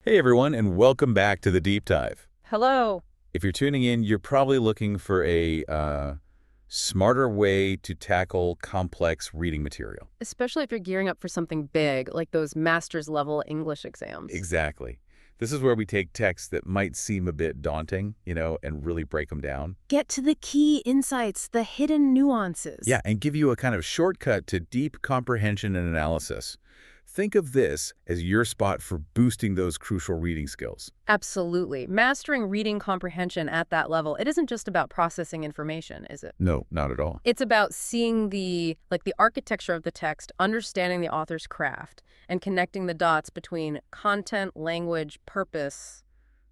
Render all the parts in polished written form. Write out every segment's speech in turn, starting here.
Hey everyone, and welcome back to the Deep Dive. Hello. If you're tuning in, you're probably looking for a smarter way to tackle complex reading material. Especially if you're gearing up for something big, like those master's level English exams. Exactly. This is where we take texts that might seem a bit daunting, and really break them down. Get to the key insights, the hidden nuances. Yeah, and give you a kind of shortcut to deep comprehension and analysis. Think of this as your spot for boosting those crucial reading skills. Absolutely. Mastering reading comprehension at that level, it isn't just about processing information, is it? No, not at all. It's about seeing the architecture of the text, understanding the author's craft, and connecting the dots between content, language, purpose,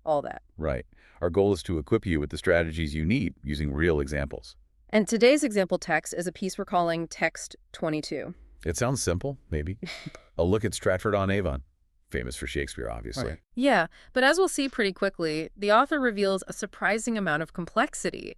all that. Right. Our goal is to equip you with the strategies you need using real examples. And today's example text is a piece we're calling Text22. It sounds simple, maybe. A look at Stratford-on-Avon, famous for Shakespeare, obviously. Right. Yeah, but as we'll see pretty quickly, the author reveals a surprising amount of complexity.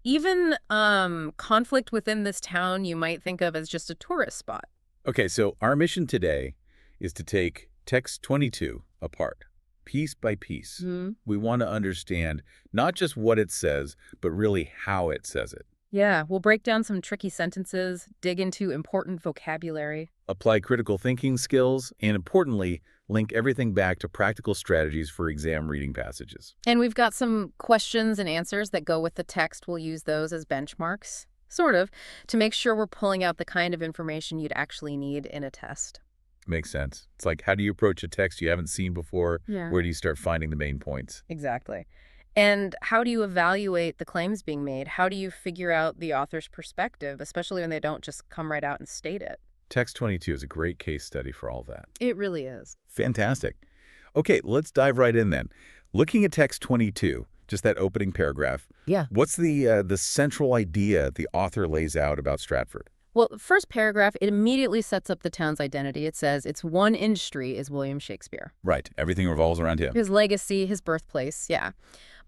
Even conflict within this town you might think of as just a tourist spot. Okay, so our mission today is to take Text 22 apart, piece by piece. We want to understand not just what it says, but really how it says it. Yeah, we'll break down some tricky sentences, dig into important vocabulary. Apply critical thinking skills, and importantly, link everything back to practical strategies for exam reading passages. And we've got some questions and answers that go with the text. We'll use those as benchmarks, sort of, to make sure we're pulling out the kind of information you'd actually need in a test. Makes sense. It's like, how do you approach a text you haven't seen before? Yeah. Where do you start finding the main points? Exactly. And how do you evaluate the claims being made? How do you figure out the author's perspective, especially when they don't just come right out and state it? Text 22 is a great case study for all that. It really is. Fantastic. Okay, let's dive right in then. Looking at Text 22, just that opening paragraph, Yeah. what's the central idea the author lays out about Stratford? Well, the first paragraph, it immediately sets up the town's identity. It says its one industry is William Shakespeare. Right, everything revolves around him. His legacy, his birthplace, yeah.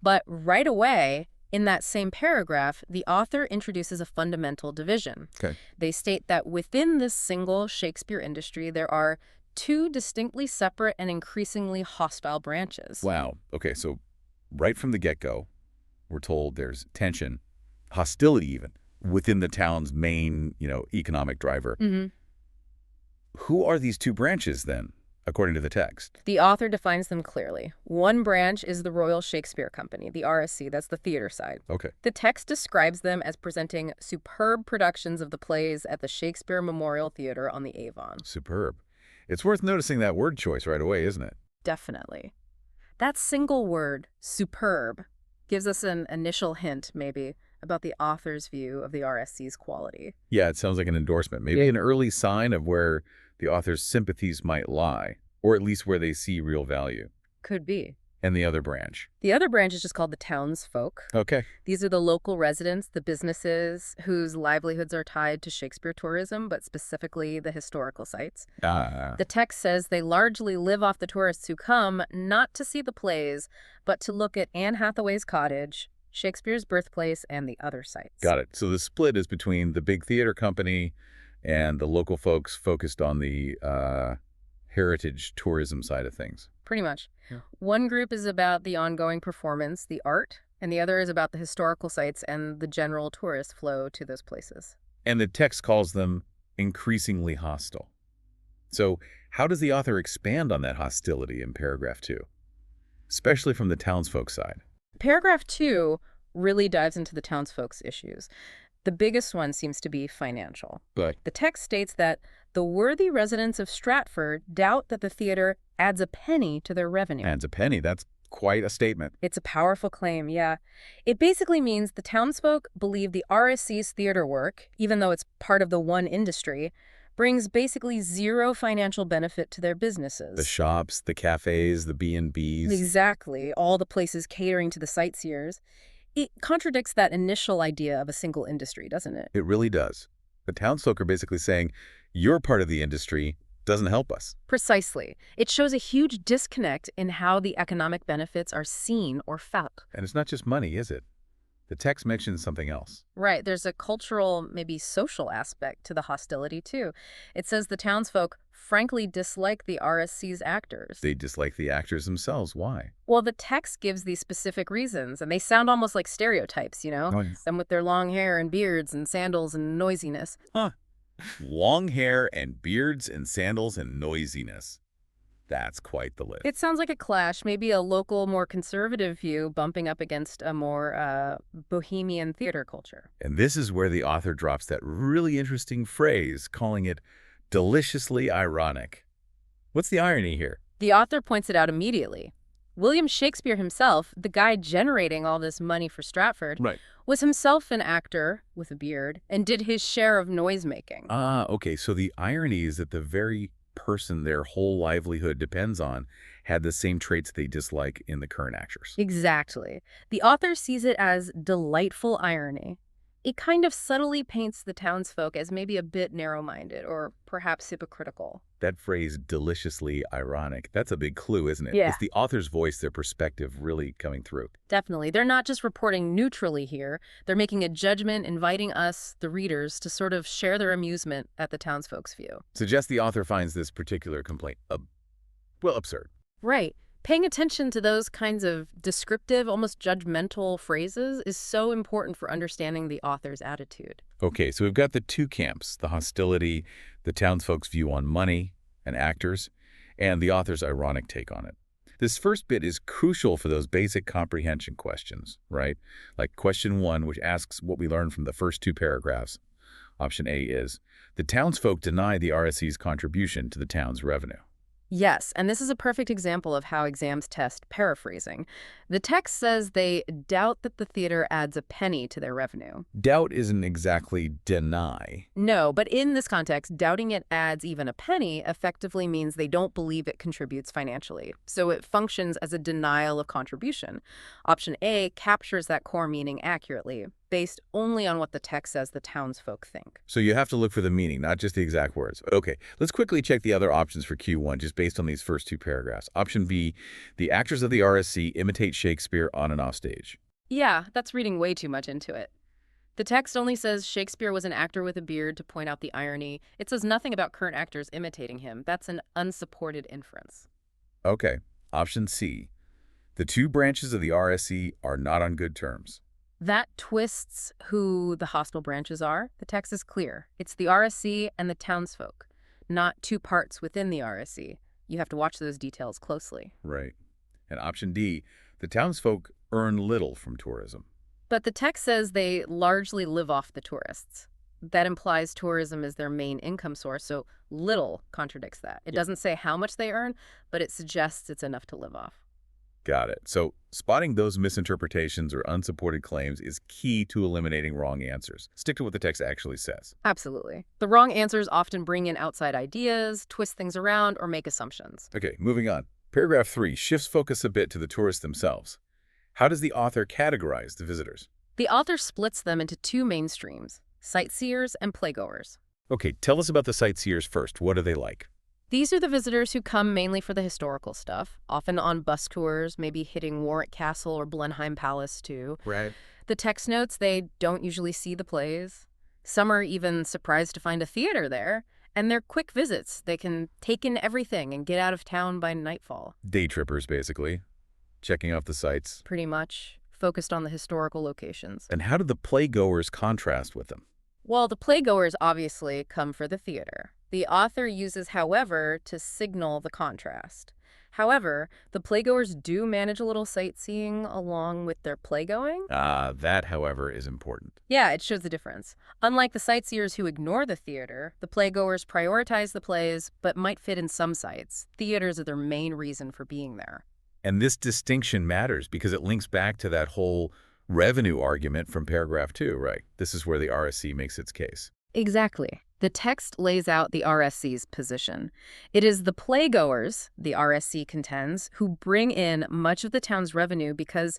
But right away, in that same paragraph, the author introduces a fundamental division. Okay. They state that within this single Shakespeare industry, there are two distinctly separate and increasingly hostile branches. Wow. Okay, so right from the get-go, we're told there's tension, hostility even, within the town's main, economic driver. Who are these two branches then, according to the text? The author defines them clearly. One branch is the Royal Shakespeare Company, the RSC, that's the theater side. Okay. The text describes them as presenting superb productions of the plays at the Shakespeare Memorial Theater on the Avon. Superb. It's worth noticing that word choice right away, isn't it? Definitely. That single word, superb, gives us an initial hint, maybe, about the author's view of the RSC's quality. Yeah, it sounds like an endorsement, maybe an early sign of where the author's sympathies might lie, or at least where they see real value. Could be. And the other branch? The other branch is just called the townsfolk. Okay. These are the local residents, the businesses whose livelihoods are tied to Shakespeare tourism, but specifically the historical sites. The text says they largely live off the tourists who come not to see the plays, but to look at Anne Hathaway's cottage, Shakespeare's birthplace, and the other sites. Got it. So the split is between the big theater company and the local folks focused on the heritage tourism side of things. Pretty much. Yeah. One group is about the ongoing performance, the art, and the other is about the historical sites and the general tourist flow to those places. And the text calls them increasingly hostile. So how does the author expand on that hostility in paragraph 2, especially from the townsfolk side? Paragraph 2 really dives into the townsfolk's issues. The biggest one seems to be financial. But The text states that the worthy residents of Stratford doubt that the theater adds a penny to their revenue. adds a penny. That's quite a statement. It's a powerful claim, yeah. It basically means the townsfolk believe the RSC's theater work, even though it's part of the one industry, brings basically zero financial benefit to their businesses. The shops, the cafes, the B&Bs. Exactly, all the places catering to the sightseers. It contradicts that initial idea of a single industry, doesn't it? It really does. The townsfolk are basically saying, your part of the industry doesn't help us. Precisely. It shows a huge disconnect in how the economic benefits are seen or felt. And it's not just money, is it? The text mentions something else. Right. There's a cultural, maybe social aspect to the hostility, too. It says the townsfolk frankly dislike the RSC's actors. They dislike the actors themselves. Why? Well, the text gives these specific reasons, and they sound almost like stereotypes, you know? Oh, yes. Them with their long hair and beards and sandals and noisiness. Huh. Long hair and beards and sandals and noisiness. That's quite the list. It sounds like a clash, maybe a local, more conservative view bumping up against a more bohemian theater culture. And this is where the author drops that really interesting phrase, calling it deliciously ironic. What's the irony here? The author points it out immediately. William Shakespeare himself, the guy generating all this money for Stratford, Right. was himself an actor with a beard and did his share of noise-making. Okay. So the irony is that the very person their whole livelihood depends on had the same traits they dislike in the current actors. Exactly. The author sees it as delightful irony. It kind of subtly paints the townsfolk as maybe a bit narrow-minded or perhaps hypocritical. That phrase, deliciously ironic, that's a big clue, isn't it? Yeah. It's the author's voice, their perspective really coming through. Definitely. They're not just reporting neutrally here. They're making a judgment, inviting us, the readers, to sort of share their amusement at the townsfolk's view. Suggests the author finds this particular complaint, absurd. Right. Paying attention to those kinds of descriptive, almost judgmental phrases is so important for understanding the author's attitude. Okay, so we've got the two camps, the hostility, the townsfolk's view on money and actors, and the author's ironic take on it. This first bit is crucial for those basic comprehension questions, right? Like question 1, which asks what we learned from the first 2 paragraphs. Option A is, the townsfolk deny the RSC's contribution to the town's revenue. Yes, and this is a perfect example of how exams test paraphrasing. The text says they doubt that the theater adds a penny to their revenue. Doubt isn't exactly deny. No, but in this context, doubting it adds even a penny effectively means they don't believe it contributes financially. So it functions as a denial of contribution. Option A captures that core meaning accurately, based only on what the text says the townsfolk think. So you have to look for the meaning, not just the exact words. Okay, let's quickly check the other options for Q1, just based on these first 2 paragraphs. Option B, the actors of the RSC imitate Shakespeare on and off stage. Yeah, that's reading way too much into it. The text only says Shakespeare was an actor with a beard to point out the irony. It says nothing about current actors imitating him. That's an unsupported inference. Okay, option C, the 2 branches of the RSC are not on good terms. That twists who the hostile branches are. The text is clear. It's the RSC and the townsfolk, not 2 parts within the RSC. You have to watch those details closely. Right. And option D, the townsfolk earn little from tourism. But the text says they largely live off the tourists. That implies tourism is their main income source, so little contradicts that. It doesn't say how much they earn, but it suggests it's enough to live off. Got it. So spotting those misinterpretations or unsupported claims is key to eliminating wrong answers. Stick to what the text actually says. Absolutely. The wrong answers often bring in outside ideas, twist things around, or make assumptions. Okay, moving on. Paragraph 3 shifts focus a bit to the tourists themselves. How does the author categorize the visitors? The author splits them into 2 main streams, sightseers and playgoers. Okay, tell us about the sightseers first. What are they like? These are the visitors who come mainly for the historical stuff, often on bus tours, maybe hitting Warwick Castle or Blenheim Palace too. Right. The text notes they don't usually see the plays. Some are even surprised to find a theater there, and they're quick visits. They can take in everything and get out of town by nightfall. Day trippers, basically. Checking off the sights. Pretty much, focused on the historical locations. And how do the playgoers contrast with them? Well, the playgoers obviously come for the theater. The author uses however to signal the contrast. However, the playgoers do manage a little sightseeing along with their playgoing. That, however, is important. Yeah, it shows the difference. Unlike the sightseers who ignore the theater, the playgoers prioritize the plays but might fit in some sites. Theaters are their main reason for being there. And this distinction matters because it links back to that whole revenue argument from paragraph 2, right? This is where the RSC makes its case. Exactly. The text lays out the RSC's position. It is the playgoers, the RSC contends, who bring in much of the town's revenue because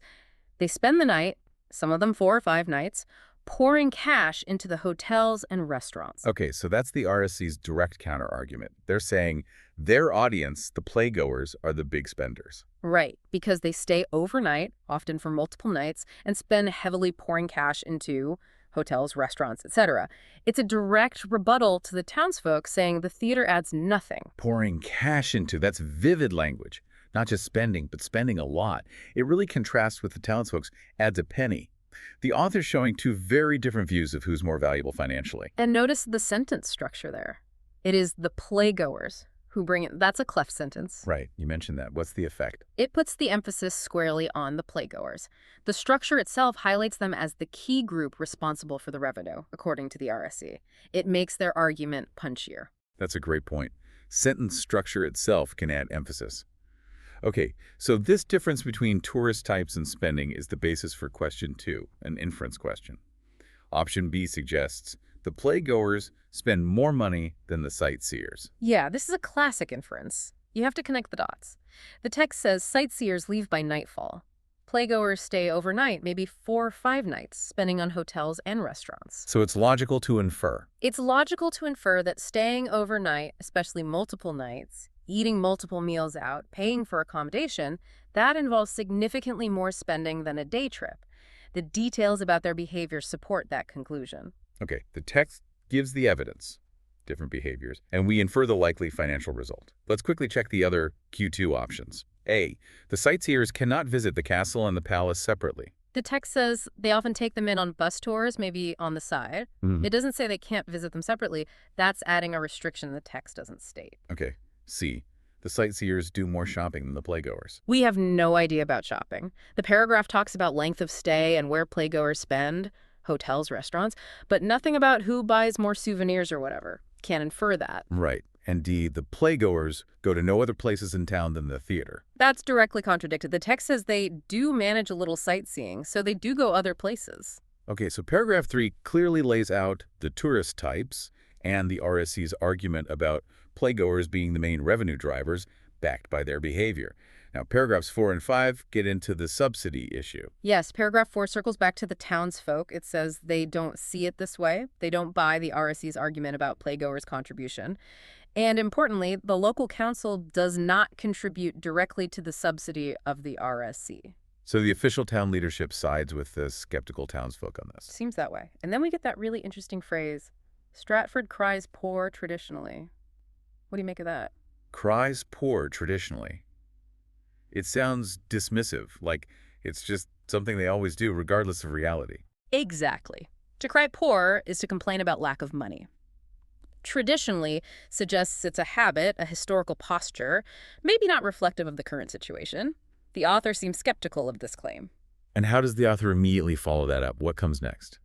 they spend the night, some of them 4 or 5 nights, pouring cash into the hotels and restaurants. Okay, so that's the RSC's direct counter-argument. They're saying their audience, the playgoers, are the big spenders. Right, because they stay overnight, often for multiple nights, and spend heavily pouring cash into hotels, restaurants, etc. It's a direct rebuttal to the townsfolk saying the theater adds nothing. Pouring cash into, that's vivid language. Not just spending, but spending a lot. It really contrasts with the townsfolk's adds a penny. The author's showing two very different views of who's more valuable financially. And notice the sentence structure there. It is the playgoers who bring it. That's a cleft sentence. Right, you mentioned that. What's the effect? It puts the emphasis squarely on the playgoers. The structure itself highlights them as the key group responsible for the revenue, according to the RSC. It makes their argument punchier. That's a great point. Sentence structure itself can add emphasis. Okay, so this difference between tourist types and spending is the basis for question 2, an inference question. Option B suggests the playgoers spend more money than the sightseers. Yeah, this is a classic inference. You have to connect the dots. The text says sightseers leave by nightfall. Playgoers stay overnight, maybe 4 or 5 nights, spending on hotels and restaurants. So it's logical to infer. It's logical to infer that staying overnight, especially multiple nights, eating multiple meals out, paying for accommodation, that involves significantly more spending than a day trip. The details about their behavior support that conclusion. Okay, the text gives the evidence, different behaviors, and we infer the likely financial result. Let's quickly check the other Q2 options. A, the sightseers cannot visit the castle and the palace separately. The text says they often take them in on bus tours, maybe on the side. It doesn't say they can't visit them separately. That's adding a restriction the text doesn't state. Okay. C, the sightseers do more shopping than the playgoers. We have no idea about shopping. The paragraph talks about length of stay and where playgoers spend, hotels, restaurants, but nothing about who buys more souvenirs or whatever. Can't infer that. Right. And D, the playgoers go to no other places in town than the theater. That's directly contradicted. The text says they do manage a little sightseeing, so they do go other places. Okay, so paragraph 3 clearly lays out the tourist types and the RSC's argument about playgoers being the main revenue drivers backed by their behavior. Now, paragraphs 4 and 5 get into the subsidy issue. Yes, paragraph 4 circles back to the townsfolk. It says they don't see it this way. They don't buy the RSC's argument about playgoers' contribution. And importantly, the local council does not contribute directly to the subsidy of the RSC. So the official town leadership sides with the skeptical townsfolk on this. Seems that way. And then we get that really interesting phrase, Stratford cries poor traditionally. What do you make of that? Cries poor traditionally. It sounds dismissive, like it's just something they always do regardless of reality. Exactly. To cry poor is to complain about lack of money. Traditionally suggests it's a habit, a historical posture, maybe not reflective of the current situation. The author seems skeptical of this claim. And how does the author immediately follow that up? What comes next?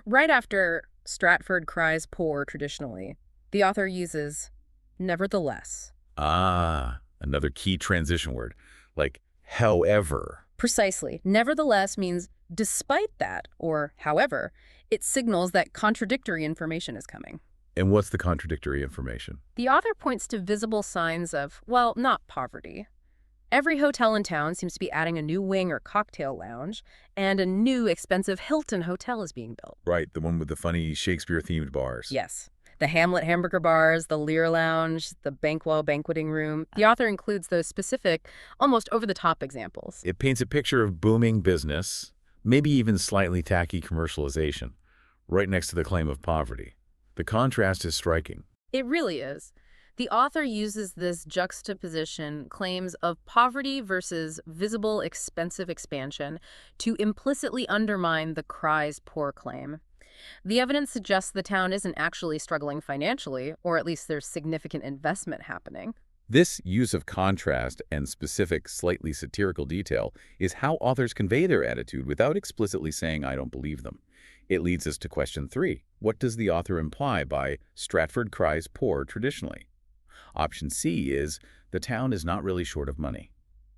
Right after Stratford cries poor traditionally, the author uses nevertheless. Ah, another key transition word, like however. Precisely. Nevertheless means despite that, or however. It signals that contradictory information is coming. And what's the contradictory information? The author points to visible signs of, well, not poverty. Every hotel in town seems to be adding a new wing or cocktail lounge, and a new expensive Hilton hotel is being built. Right, the one with the funny Shakespeare-themed bars. Yes. The Hamlet hamburger bars, the Lear Lounge, the Bankwell banqueting room. The author includes those specific, almost over-the-top examples. It paints a picture of booming business, maybe even slightly tacky commercialization, right next to the claim of poverty. The contrast is striking. It really is. The author uses this juxtaposition, claims of poverty versus visible expensive expansion, to implicitly undermine the cries poor claim. The evidence suggests the town isn't actually struggling financially, or at least there's significant investment happening. This use of contrast and specific, slightly satirical detail is how authors convey their attitude without explicitly saying, "I don't believe them." It leads us to question 3. What does the author imply by Stratford cries poor traditionally? Option C is the town is not really short of money.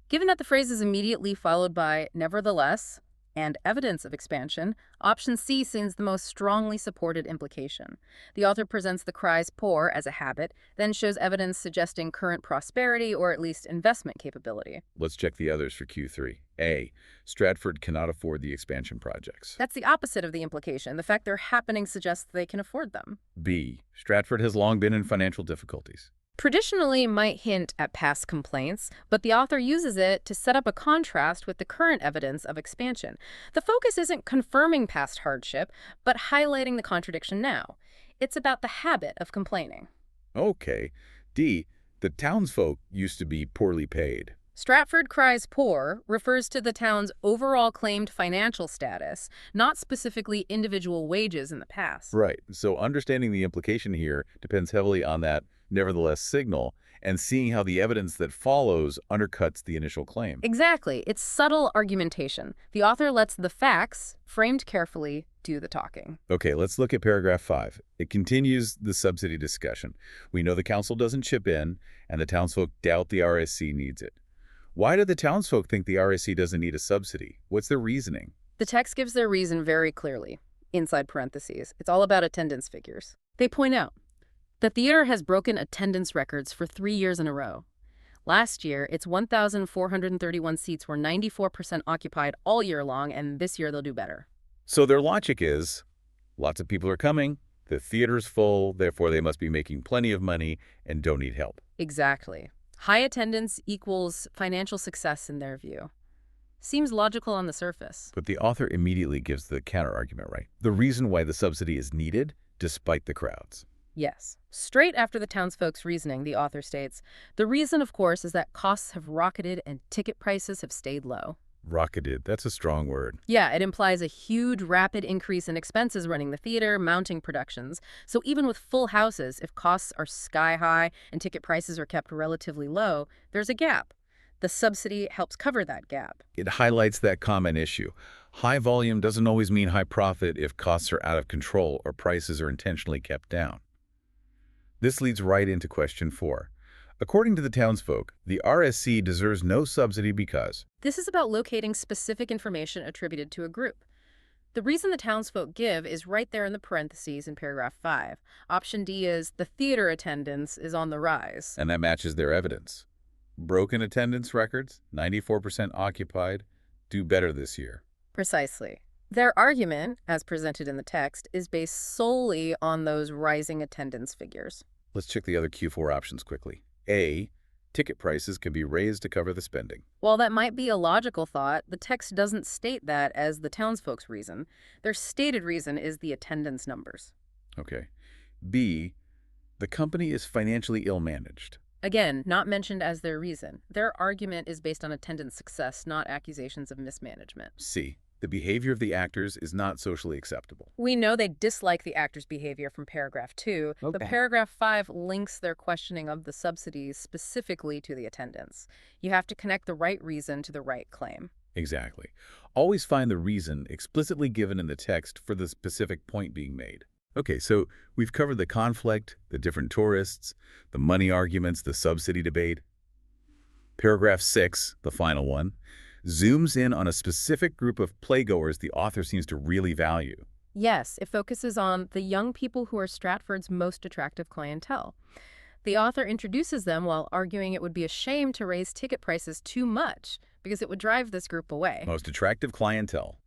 Given that the phrase is immediately followed by nevertheless, and evidence of expansion, option C seems the most strongly supported implication. The author presents the cries pour as a habit, then shows evidence suggesting current prosperity or at least investment capability. Let's check the others for Q3. A. Stratford cannot afford the expansion projects. That's the opposite of the implication. The fact they're happening suggests they can afford them. B. Stratford has long been in financial difficulties. Traditionally might hint at past complaints, but the author uses it to set up a contrast with the current evidence of expansion. The focus isn't confirming past hardship, but highlighting the contradiction now. It's about the habit of complaining. Okay. D. The townsfolk used to be poorly paid. Stratford cries poor refers to the town's overall claimed financial status, not specifically individual wages in the past. Right. So understanding the implication here depends heavily on that nevertheless signal and seeing how the evidence that follows undercuts the initial claim. Exactly. It's subtle argumentation. The author lets the facts, framed carefully, do the talking. Okay, let's look at paragraph 5. It continues the subsidy discussion. We know the council doesn't chip in, and the townsfolk doubt the RSC needs it. Why do the townsfolk think the RSC doesn't need a subsidy? What's their reasoning? The text gives their reason very clearly, inside parentheses. It's all about attendance figures. They point out, the theater has broken attendance records for 3 years in a row. Last year, its 1,431 seats were 94% occupied all year long, and this year they'll do better. So their logic is, lots of people are coming, the theater's full, therefore they must be making plenty of money and don't need help. Exactly. High attendance equals financial success in their view. Seems logical on the surface. But the author immediately gives the counter-argument, right? The reason why the subsidy is needed, despite the crowds. Yes. Straight after the townsfolk's reasoning, the author states, the reason, of course, is that costs have rocketed and ticket prices have stayed low. Rocketed, that's a strong word. Yeah, it implies a huge, rapid increase in expenses running the theater, mounting productions. So even with full houses, if costs are sky high and ticket prices are kept relatively low, there's a gap. The subsidy helps cover that gap. It highlights that common issue. High volume doesn't always mean high profit if costs are out of control or prices are intentionally kept down. This leads right into question 4. According to the townsfolk, the RSC deserves no subsidy because... This is about locating specific information attributed to a group. The reason the townsfolk give is right there in the parentheses in paragraph 5. Option D is the theater attendance is on the rise. And that matches their evidence. Broken attendance records, 94% occupied, do better this year. Precisely. Their argument, as presented in the text, is based solely on those rising attendance figures. Let's check the other Q4 options quickly. A. Ticket prices can be raised to cover the spending. While that might be a logical thought, the text doesn't state that as the townsfolk's reason. Their stated reason is the attendance numbers. Okay. B. The company is financially ill-managed. Again, not mentioned as their reason. Their argument is based on attendance success, not accusations of mismanagement. C. The behavior of the actors is not socially acceptable. We know they dislike the actors' behavior from paragraph 2, but paragraph 5 links their questioning of the subsidies specifically to the attendance. You have to connect the right reason to the right claim. Exactly. Always find the reason explicitly given in the text for the specific point being made. Okay, so we've covered the conflict, the different tourists, the money arguments, the subsidy debate. Paragraph 6, the final one, zooms in on a specific group of playgoers the author seems to really value. Yes, it focuses on the young people who are Stratford's most attractive clientele. The author introduces them while arguing it would be a shame to raise ticket prices too much because it would drive this group away. Most attractive clientele.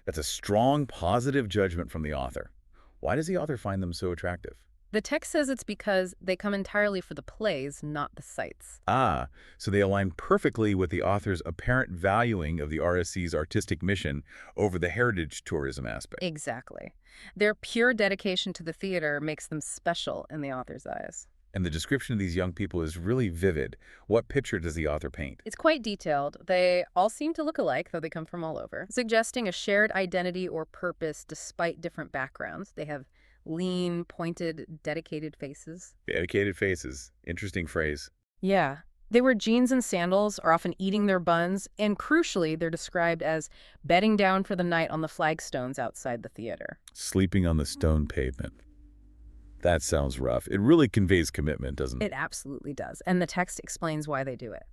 That's a strong, positive judgment from the author. Why does the author find them so attractive? The text says it's because they come entirely for the plays, not the sights. Ah, so they align perfectly with the author's apparent valuing of the RSC's artistic mission over the heritage tourism aspect. Exactly. Their pure dedication to the theater makes them special in the author's eyes. And the description of these young people is really vivid. What picture does the author paint? It's quite detailed. They all seem to look alike, though they come from all over, suggesting a shared identity or purpose despite different backgrounds. They have lean, pointed, dedicated faces. Dedicated faces. Interesting phrase. Yeah. They wear jeans and sandals, are often eating their buns, and crucially, they're described as bedding down for the night on the flagstones outside the theater. Sleeping on the stone pavement. That sounds rough. It really conveys commitment, doesn't it? It absolutely does, and the text explains why they do it.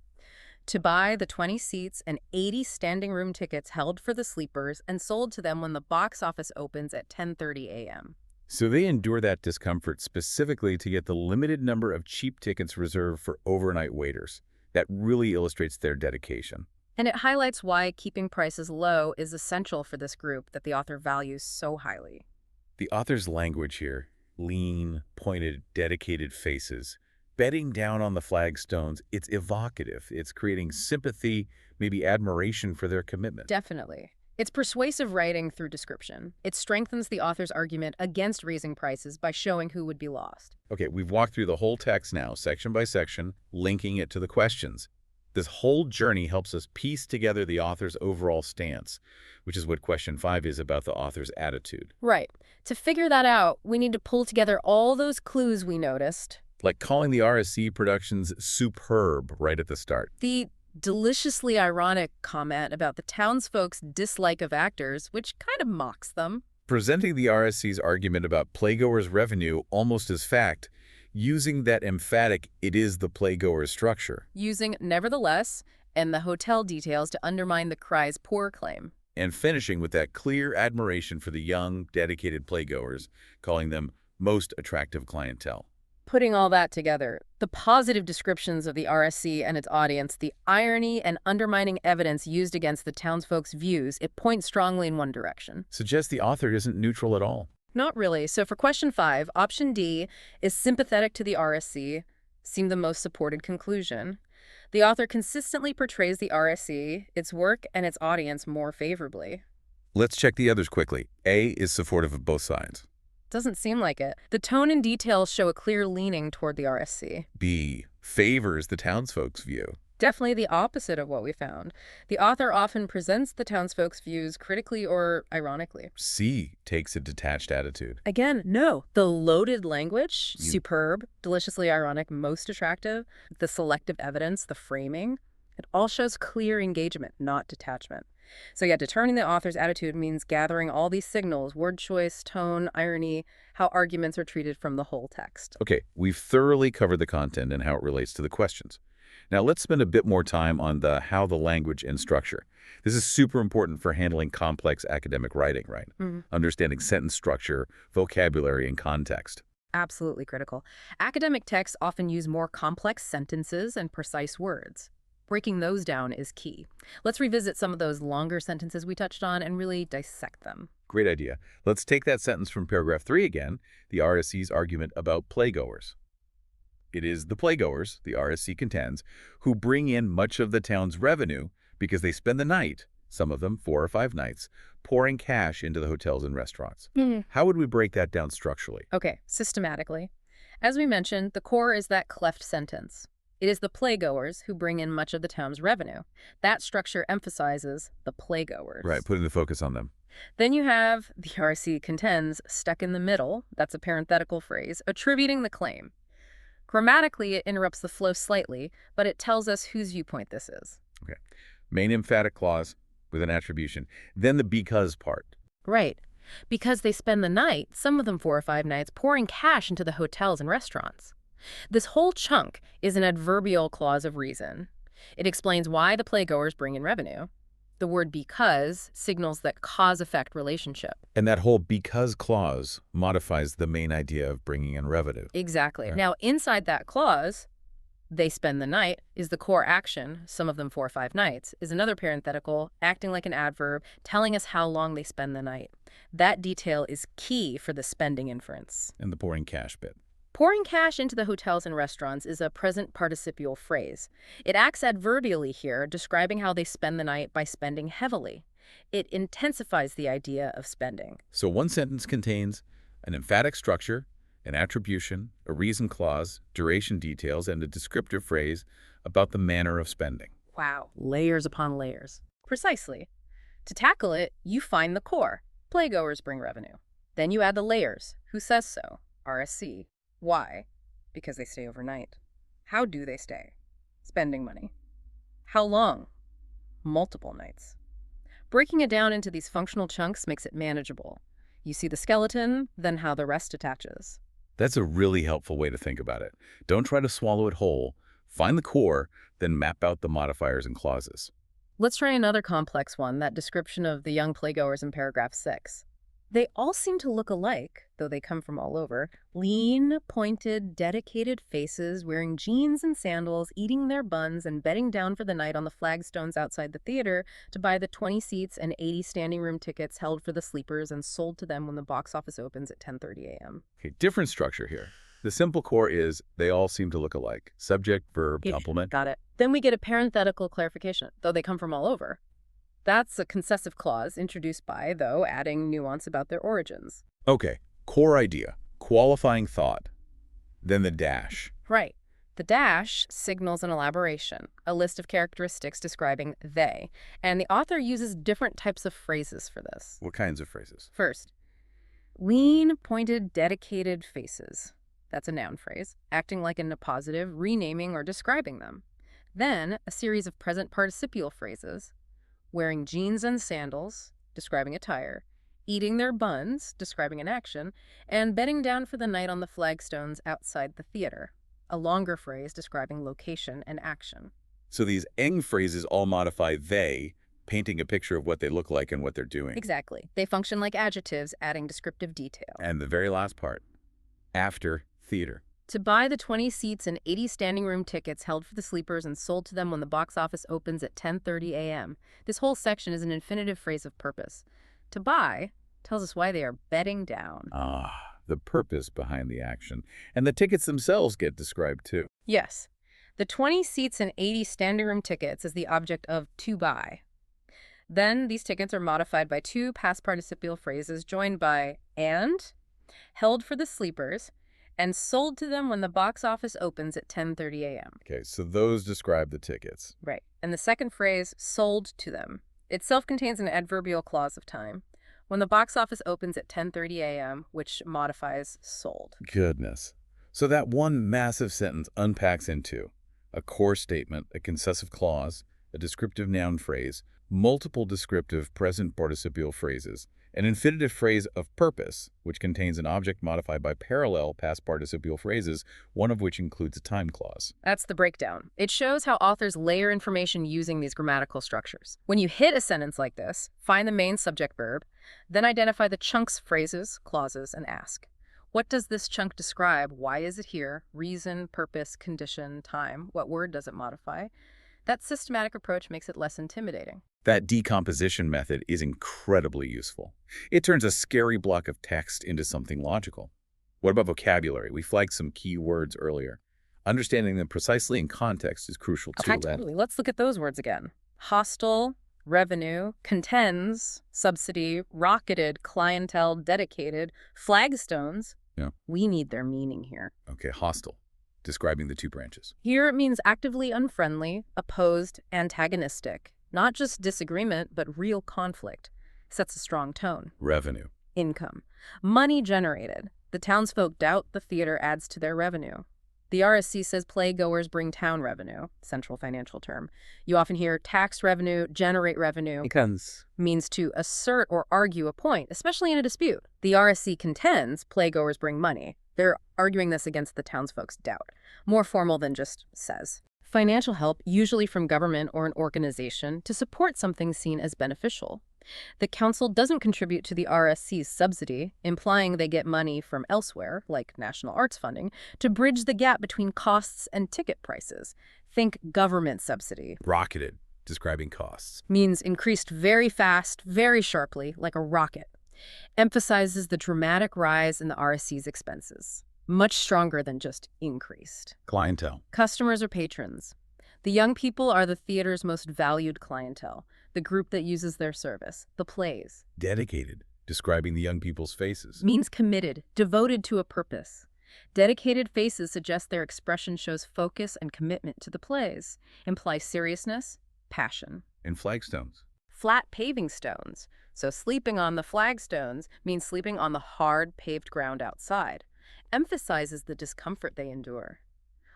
to buy the 20 seats and 80 standing room tickets held for the sleepers and sold to them when the box office opens at 10:30 a.m. So they endure that discomfort specifically to get the limited number of cheap tickets reserved for overnight waiters. That really illustrates their dedication. And it highlights why keeping prices low is essential for this group that the author values so highly. The author's language here, lean, pointed, dedicated faces, bedding down on the flagstones, it's evocative. It's creating sympathy, maybe admiration for their commitment. Definitely. It's persuasive writing through description. It strengthens the author's argument against raising prices by showing who would be lost. Okay, we've walked through the whole text now, section by section, linking it to the questions. This whole journey helps us piece together the author's overall stance, which is what question 5 is about the author's attitude. Right. To figure that out, we need to pull together all those clues we noticed. Like calling the RSC productions superb right at the start. The deliciously ironic comment about the townsfolk's dislike of actors, which kind of mocks them. Presenting the RSC's argument about playgoers' revenue almost as fact, using that emphatic "it is the playgoers" structure. Using nevertheless and the hotel details to undermine the cry's poor claim. And finishing with that clear admiration for the young, dedicated playgoers, calling them most attractive clientele. Putting all that together, the positive descriptions of the RSC and its audience, the irony and undermining evidence used against the townsfolk's views, it points strongly in one direction. Suggests the author isn't neutral at all. Not really. So for question 5, option D is sympathetic to the RSC, seemed the most supported conclusion. The author consistently portrays the RSC, its work, and its audience more favorably. Let's check the others quickly. A is supportive of both sides. Doesn't seem like it. The tone and details show a clear leaning toward the RSC. B favors the townsfolk's view. Definitely the opposite of what we found. The author often presents the townsfolk's views critically or ironically. C takes a detached attitude. Again, no. The loaded language, superb, deliciously ironic, most attractive, the selective evidence, the framing, it all shows clear engagement, not detachment. So yeah, determining the author's attitude means gathering all these signals, word choice, tone, irony, how arguments are treated from the whole text. Okay, we've thoroughly covered the content and how it relates to the questions. Now let's spend a bit more time on how the language and structure. This is super important for handling complex academic writing, right? Understanding sentence structure, vocabulary, and context. Absolutely critical. Academic texts often use more complex sentences and precise words. Breaking those down is key. Let's revisit some of those longer sentences we touched on and really dissect them. Great idea. Let's take that sentence from paragraph 3 again, the RSC's argument about playgoers. It is the playgoers, the RSC contends, who bring in much of the town's revenue because they spend the night, some of them 4 or 5 nights, pouring cash into the hotels and restaurants. How would we break that down structurally? Okay, systematically. As we mentioned, the core is that cleft sentence. It is the playgoers who bring in much of the town's revenue. That structure emphasizes the playgoers. Right, putting the focus on them. Then you have the RSC contends stuck in the middle, that's a parenthetical phrase, attributing the claim. Grammatically, it interrupts the flow slightly, but it tells us whose viewpoint this is. Okay. Main emphatic clause with an attribution. Then the because part. Right. Because they spend the night, some of them 4 or 5 nights, pouring cash into the hotels and restaurants. This whole chunk is an adverbial clause of reason. It explains why the playgoers bring in revenue. The word because signals that cause-effect relationship. And that whole because clause modifies the main idea of bringing in revenue. Exactly. Right. Now, inside that clause, they spend the night is the core action, some of them 4 or 5 nights, is another parenthetical, acting like an adverb, telling us how long they spend the night. That detail is key for the spending inference. And the pouring cash bit. Pouring cash into the hotels and restaurants is a present participial phrase. It acts adverbially here, describing how they spend the night by spending heavily. It intensifies the idea of spending. So one sentence contains an emphatic structure, an attribution, a reason clause, duration details, and a descriptive phrase about the manner of spending. Wow, layers upon layers. Precisely. To tackle it, you find the core. Playgoers bring revenue. Then you add the layers. Who says so? RSC. Why? Because they stay overnight. How do they stay? Spending money. How long? Multiple nights. Breaking it down into these functional chunks makes it manageable. You see the skeleton, then how the rest attaches. That's a really helpful way to think about it. Don't try to swallow it whole. Find the core, then map out the modifiers and clauses. Let's try another complex one, that description of the young playgoers in paragraph 6. They all seem to look alike, though they come from all over. Lean, pointed, dedicated faces, wearing jeans and sandals, eating their buns, and bedding down for the night on the flagstones outside the theater to buy the 20 seats and 80 standing room tickets held for the sleepers and sold to them when the box office opens at 10:30 a.m. Okay, different structure here. The simple core is they all seem to look alike. Subject, verb, complement. Got it. Then we get a parenthetical clarification, though they come from all over. That's a concessive clause introduced by, though, adding nuance about their origins. Okay, core idea, qualifying thought, then the dash. Right. The dash signals an elaboration, a list of characteristics describing they, and the author uses different types of phrases for this. What kinds of phrases? First, lean, pointed, dedicated faces. That's a noun phrase, acting like in a positive, renaming or describing them. Then, a series of present participial phrases, wearing jeans and sandals, describing attire, eating their buns, describing an action, and bedding down for the night on the flagstones outside the theater, a longer phrase describing location and action. So these eng phrases all modify they, painting a picture of what they look like and what they're doing. Exactly. They function like adjectives, adding descriptive detail. And the very last part, after theater. To buy the 20 seats and 80 standing room tickets held for the sleepers and sold to them when the box office opens at 10:30 a.m. This whole section is an infinitive phrase of purpose. To buy tells us why they are bedding down. The purpose behind the action. And the tickets themselves get described too. Yes. The 20 seats and 80 standing room tickets is the object of to buy. Then these tickets are modified by two past participial phrases joined by and, held for the sleepers, and sold to them when the box office opens at 10:30 a.m. Okay, so those describe the tickets. Right. And the second phrase, sold to them, itself contains an adverbial clause of time. When the box office opens at 10:30 a.m., which modifies sold. Goodness. So that one massive sentence unpacks into a core statement, a concessive clause, a descriptive noun phrase, multiple descriptive present participial phrases, an infinitive phrase of purpose, which contains an object modified by parallel past participial phrases, one of which includes a time clause. That's the breakdown. It shows how authors layer information using these grammatical structures. When you hit a sentence like this, find the main subject verb, then identify the chunks, phrases, clauses, and ask, what does this chunk describe? Why is it here? Reason, purpose, condition, time. What word does it modify? That systematic approach makes it less intimidating. That decomposition method is incredibly useful. It turns a scary block of text into something logical. What about vocabulary? We flagged some key words earlier. Understanding them precisely in context is crucial too. Okay, totally. Let's look at those words again. Hostile, revenue, contends, subsidy, rocketed, clientele, dedicated, flagstones. Yeah. We need their meaning here. Okay, hostile, describing the two branches. Here it means actively unfriendly, opposed, antagonistic. Not just disagreement, but real conflict. Sets a strong tone. Revenue. Income. Money generated. The townsfolk doubt the theater adds to their revenue. The RSC says playgoers bring town revenue, central financial term. You often hear tax revenue, generate revenue. Means to assert or argue a point, especially in a dispute. The RSC contends playgoers bring money. They're arguing this against the townsfolk's doubt. More formal than just says. Financial help, usually from government or an organization, to support something seen as beneficial. The council doesn't contribute to the RSC's subsidy, implying they get money from elsewhere, like national arts funding, to bridge the gap between costs and ticket prices. Think government subsidy. Rocketed, describing costs. Means increased very fast, very sharply, like a rocket. Emphasizes the dramatic rise in the RSC's expenses. Much stronger than just increased. Clientele. Customers or patrons. The young people are the theater's most valued clientele, the group that uses their service, the plays. Dedicated, describing the young people's faces. Means committed, devoted to a purpose. Dedicated faces suggest their expression shows focus and commitment to the plays, implies seriousness, passion. And flagstones. Flat paving stones. So sleeping on the flagstones means sleeping on the hard paved ground outside. Emphasizes the discomfort they endure.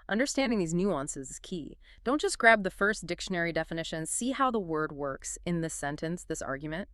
Understanding these nuances is key. Don't just grab the first dictionary definition. See how the word works in this sentence, this argument.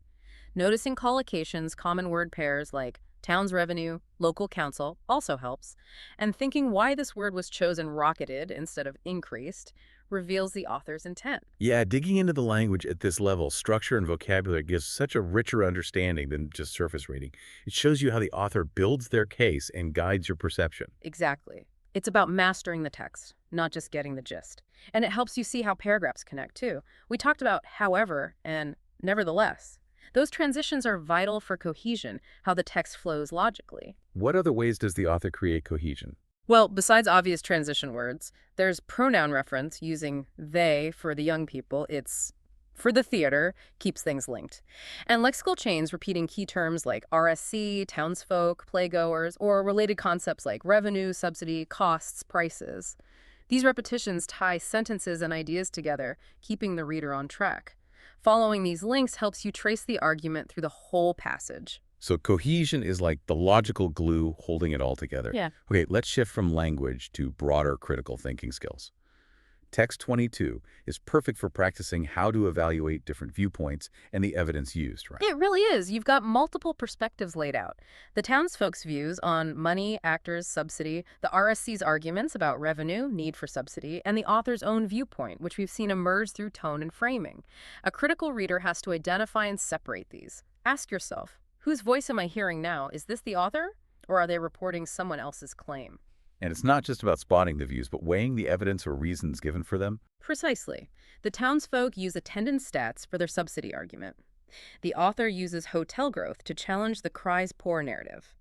Noticing collocations, common word pairs like town's revenue, local council also helps. And thinking why this word was chosen rocketed instead of increased reveals the author's intent. Yeah, digging into the language at this level, structure and vocabulary gives such a richer understanding than just surface reading. It shows you how the author builds their case and guides your perception. Exactly. It's about mastering the text, not just getting the gist. And it helps you see how paragraphs connect, too. We talked about however and nevertheless. Those transitions are vital for cohesion, how the text flows logically. What other ways does the author create cohesion? Well, besides obvious transition words, there's pronoun reference using they for the young people. It's for the theater, keeps things linked. And lexical chains repeating key terms like RSC, townsfolk, playgoers, or related concepts like revenue, subsidy, costs, prices. These repetitions tie sentences and ideas together, keeping the reader on track. Following these links helps you trace the argument through the whole passage. So cohesion is like the logical glue holding it all together. Yeah. Okay, let's shift from language to broader critical thinking skills. Text 22 is perfect for practicing how to evaluate different viewpoints and the evidence used, right? It really is. You've got multiple perspectives laid out. The townsfolk's views on money, actors, subsidy, the RSC's arguments about revenue, need for subsidy, and the author's own viewpoint, which we've seen emerge through tone and framing. A critical reader has to identify and separate these. Ask yourself, whose voice am I hearing now? Is this the author, or are they reporting someone else's claim? And it's not just about spotting the views, but weighing the evidence or reasons given for them. Precisely. The townsfolk use attendance stats for their subsidy argument. The author uses hotel growth to challenge the cries poor narrative.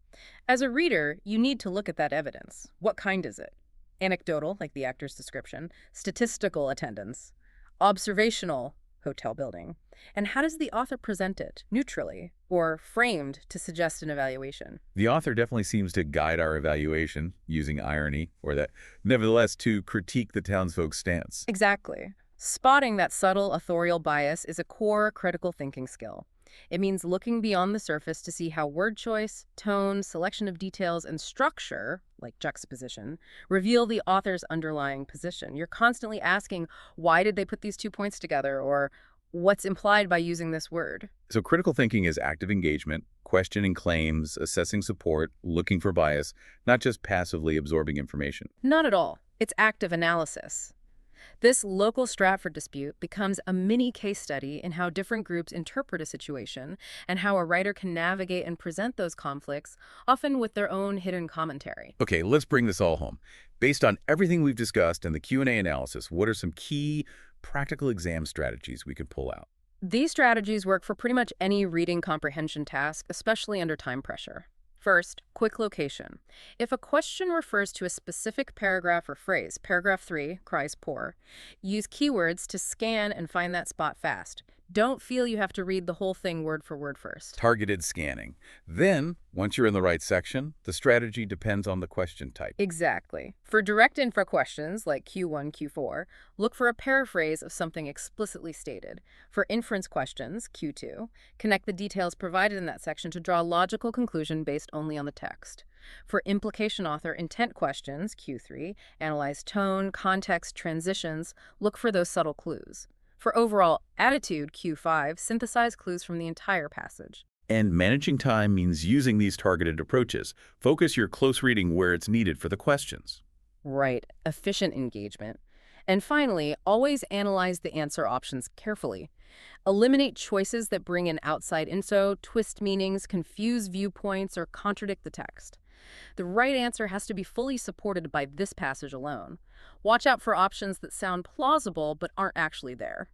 As a reader, you need to look at that evidence. What kind is it? Anecdotal, like the actor's description, statistical attendance, observational, hotel building. And how does the author present it? Neutrally, or framed to suggest an evaluation? The author definitely seems to guide our evaluation using irony, or that, nevertheless, to critique the townsfolk's stance. Exactly. Spotting that subtle authorial bias is a core critical thinking skill. It means looking beyond the surface to see how word choice, tone, selection of details, and structure, like juxtaposition, reveal the author's underlying position. You're constantly asking, why did they put these 2 points together? Or what's implied by using this word? So critical thinking is active engagement, questioning claims, assessing support, looking for bias, not just passively absorbing information. Not at all. It's active analysis. This local Stratford dispute becomes a mini case study in how different groups interpret a situation and how a writer can navigate and present those conflicts, often with their own hidden commentary. Okay, let's bring this all home. Based on everything we've discussed and the Q&A analysis, what are some key practical exam strategies we could pull out? These strategies work for pretty much any reading comprehension task, especially under time pressure. First, quick location. If a question refers to a specific paragraph or phrase, paragraph 3, cries poor, use keywords to scan and find that spot fast. Don't feel you have to read the whole thing word for word first. Targeted scanning. Then, once you're in the right section, the strategy depends on the question type. Exactly. For direct info questions like Q1, Q4, look for a paraphrase of something explicitly stated. For inference questions, Q2, connect the details provided in that section to draw a logical conclusion based only on the text. For implication author intent questions, Q3, analyze tone, context, transitions, look for those subtle clues. For overall attitude, Q5, synthesize clues from the entire passage. And managing time means using these targeted approaches. Focus your close reading where it's needed for the questions. Right, efficient engagement. And finally, always analyze the answer options carefully. Eliminate choices that bring in outside info, twist meanings, confuse viewpoints, or contradict the text. The right answer has to be fully supported by this passage alone. Watch out for options that sound plausible but aren't actually there.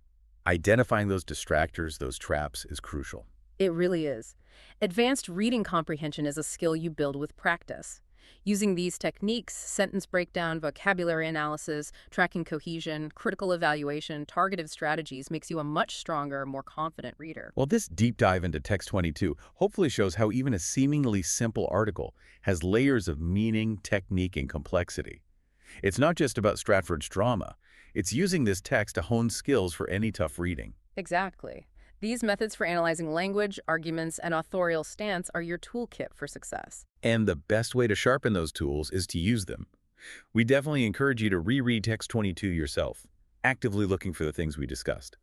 Identifying those distractors, those traps, is crucial. It really is. Advanced reading comprehension is a skill you build with practice. Using these techniques, sentence breakdown, vocabulary analysis, tracking cohesion, critical evaluation, targeted strategies makes you a much stronger, more confident reader. Well, this deep dive into Text 22 hopefully shows how even a seemingly simple article has layers of meaning, technique, and complexity. It's not just about Stratford's drama. It's using this text to hone skills for any tough reading. Exactly. These methods for analyzing language, arguments, and authorial stance are your toolkit for success. And the best way to sharpen those tools is to use them. We definitely encourage you to reread Text 22 yourself, actively looking for the things we discussed.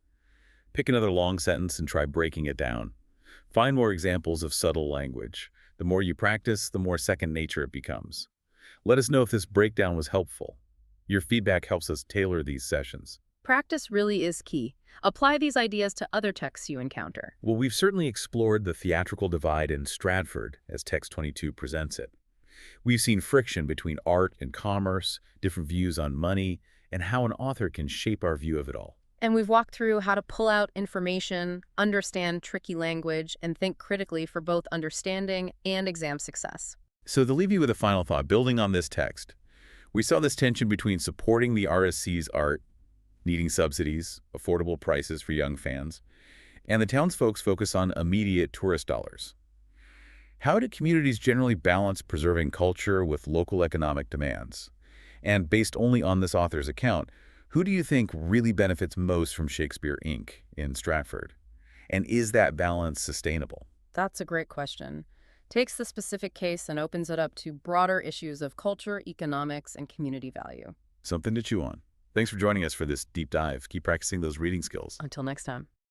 Pick another long sentence and try breaking it down. Find more examples of subtle language. The The more you practice, the more second nature it becomes. Let us know if this breakdown was helpful. Your feedback helps us tailor these sessions. Practice really is key. Apply these ideas to other texts you encounter. Well, we've certainly explored the theatrical divide in Stratford, as Text22 presents it. We've seen friction between art and commerce, different views on money, and how an author can shape our view of it all. And we've walked through how to pull out information, understand tricky language, and think critically for both understanding and exam success. So to leave you with a final thought, building on this text, we saw this tension between supporting the RSC's art, needing subsidies, affordable prices for young fans, and the townsfolk's focus on immediate tourist dollars. How do communities generally balance preserving culture with local economic demands? And based only on this author's account, who do you think really benefits most from Shakespeare, Inc. in Stratford? And is that balance sustainable? That's a great question. Takes the specific case and opens it up to broader issues of culture, economics, and community value. Something to chew on. Thanks for joining us for this deep dive. Keep practicing those reading skills. Until next time.